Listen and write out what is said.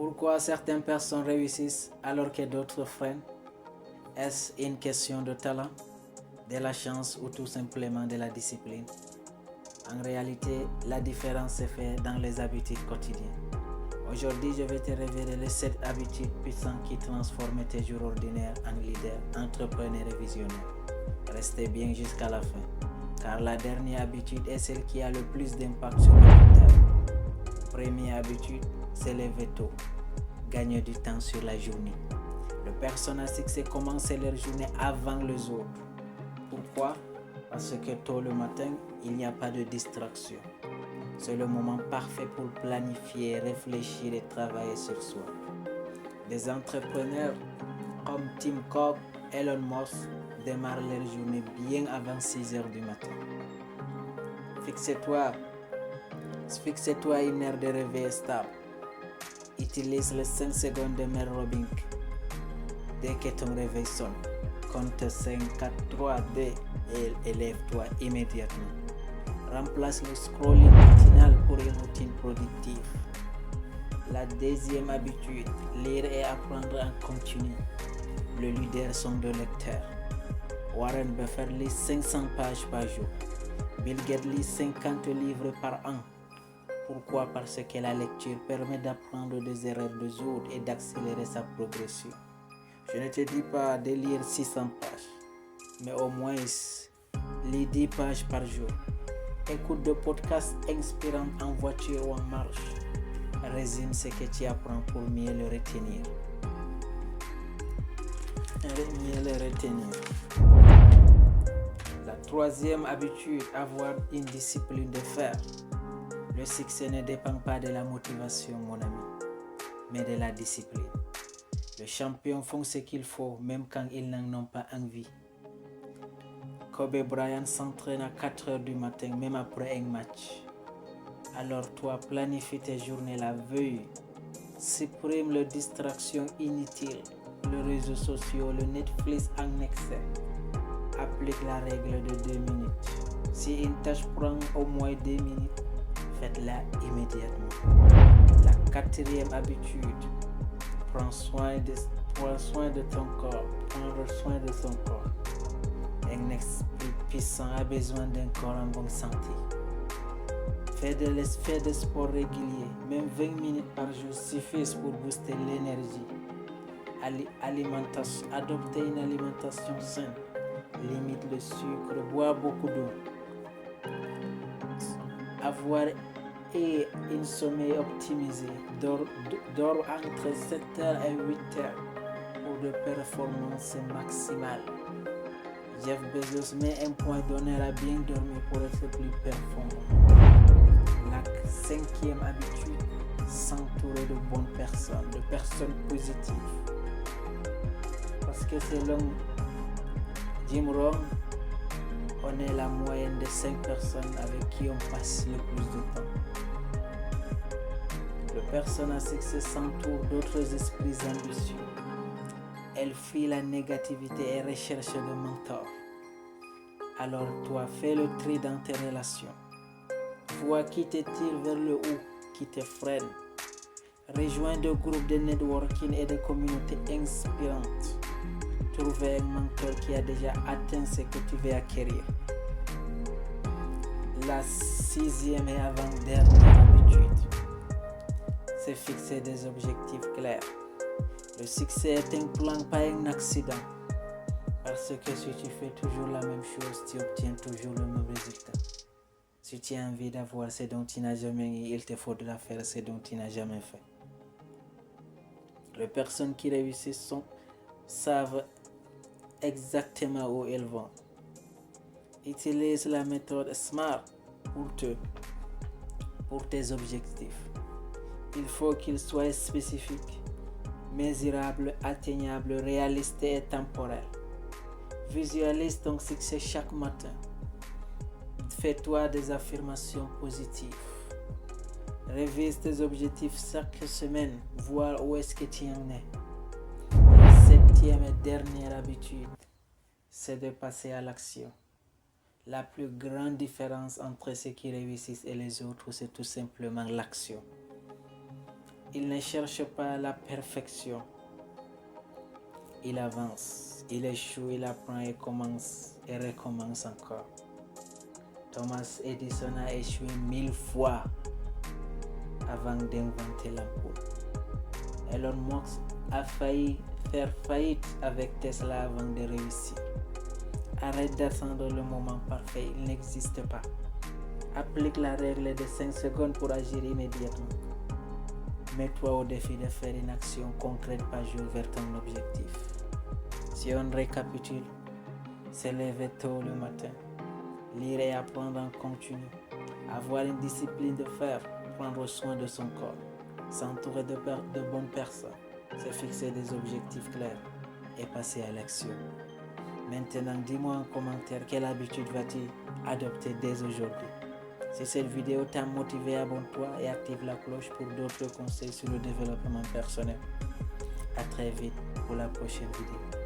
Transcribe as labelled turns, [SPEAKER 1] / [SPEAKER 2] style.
[SPEAKER 1] Pourquoi certaines personnes réussissent alors que d'autres freinent? Est-ce une question de talent, de la chance ou tout simplement de la discipline? En réalité, la différence se fait dans les habitudes quotidiennes. Aujourd'hui, je vais te révéler les 7 habitudes puissantes qui transforment tes jours ordinaires en leader, entrepreneur et visionnaire. Restez bien jusqu'à la fin, car la dernière habitude est celle qui a le plus d'impact sur le long terme. Première habitude, c'est lever tôt. Gagner du temps sur la journée. Les personnes à succès commencent leur journée avant les autres. Pourquoi? Parce que tôt le matin, il n'y a pas de distraction. C'est le moment parfait pour planifier, réfléchir et travailler sur soi. Des entrepreneurs comme Tim Cook, Elon Musk démarrent leur journée bien avant 6 heures du matin. Fixe-toi une heure de réveil stable. Utilise les 5 secondes de aerobic dès que ton réveil sonne. Compte 5, 4, 3, 2 et lève-toi immédiatement. Remplace le scrolling matinal pour une routine productive. La deuxième habitude, lire et apprendre en continu. Le leader sont de lecteurs. Warren Buffett lit 500 pages par jour. Bill Gates lit 50 livres par an. Pourquoi? Parce que la lecture permet d'apprendre des erreurs des autres et d'accélérer sa progression. Je ne te dis pas de lire 600 pages, mais au moins lis 10 pages par jour. Écoute des podcasts inspirants en voiture ou en marche. Résume ce que tu apprends pour mieux le retenir. La troisième habitude, avoir une discipline de fer. Le succès ne dépend pas de la motivation, mon ami, mais de la discipline. Les champions font ce qu'il faut, même quand ils n'en ont pas envie. Kobe Bryant s'entraîne à 4 heures du matin, même après un match. Alors toi, planifie tes journées la veille. Supprime les distractions inutiles, les réseaux sociaux, le Netflix en excès. Applique la règle de 2 minutes. Si une tâche prend au moins 2 minutes, faites-la immédiatement. La quatrième habitude, prends soin de ton corps. Prendre soin de son corps. Un esprit puissant a besoin d'un corps en bonne santé. Fais des sports réguliers, même 20 minutes par jour suffisent pour booster l'énergie. Adopter une alimentation saine. Limite le sucre, bois beaucoup d'eau. Avoir un sommeil optimisé. Dors entre 7h et 8h pour des performances maximales. Jeff Bezos met un point d'honneur à bien dormir pour être plus performant. La cinquième habitude, s'entourer de bonnes personnes, de personnes positives. Parce que selon Jim Rohn, on est la moyenne de 5 personnes avec qui on passe le plus de temps. Les personnes à succès s'entourent d'autres esprits ambitieux. Elles fuient la négativité et recherchent des mentors. Alors toi, fais le tri dans tes relations. Vois qui te tire vers le haut, qui te freine. Rejoins des groupes de networking et des communautés inspirantes. Trouver un mentor qui a déjà atteint ce que tu veux acquérir. La sixième et avant-dernière habitude, c'est fixer des objectifs clairs. Le succès est un plan, pas un accident. Parce que si tu fais toujours la même chose, tu obtiens toujours le même résultat. Si tu as envie d'avoir ce dont tu n'as jamais eu, il te faudra faire ce dont tu n'as jamais fait. Les personnes qui réussissent savent exactement où elles vont. Utilise la méthode SMART pour tes objectifs. Il faut qu'ils soient spécifiques, mesurables, atteignables, réalistes et temporels. Visualise ton succès chaque matin. Fais-toi des affirmations positives. Révise tes objectifs chaque semaine, voir où est-ce que tu en es. La septième et dernière habitude, c'est de passer à l'action. La plus grande différence entre ceux qui réussissent et les autres, c'est tout simplement l'action. Il ne cherche pas la perfection. Il avance, il échoue, il apprend et recommence encore. Thomas Edison a échoué 1000 fois avant d'inventer l'ampoule. Elon Musk a failli faire faillite avec Tesla avant de réussir. Arrête d'attendre le moment parfait, il n'existe pas. Applique la règle de 5 secondes pour agir immédiatement. Mets-toi au défi de faire une action concrète par jour vers ton objectif. Si on récapitule, se lever tôt le matin, lire et apprendre en continu, avoir une discipline de fer, prendre soin de son corps, s'entourer de bonnes personnes, se fixer des objectifs clairs et passer à l'action. Maintenant, dis-moi en commentaire quelle habitude vas-tu adopter dès aujourd'hui. Si cette vidéo t'a motivé, abonne-toi et active la cloche pour d'autres conseils sur le développement personnel. À très vite pour la prochaine vidéo.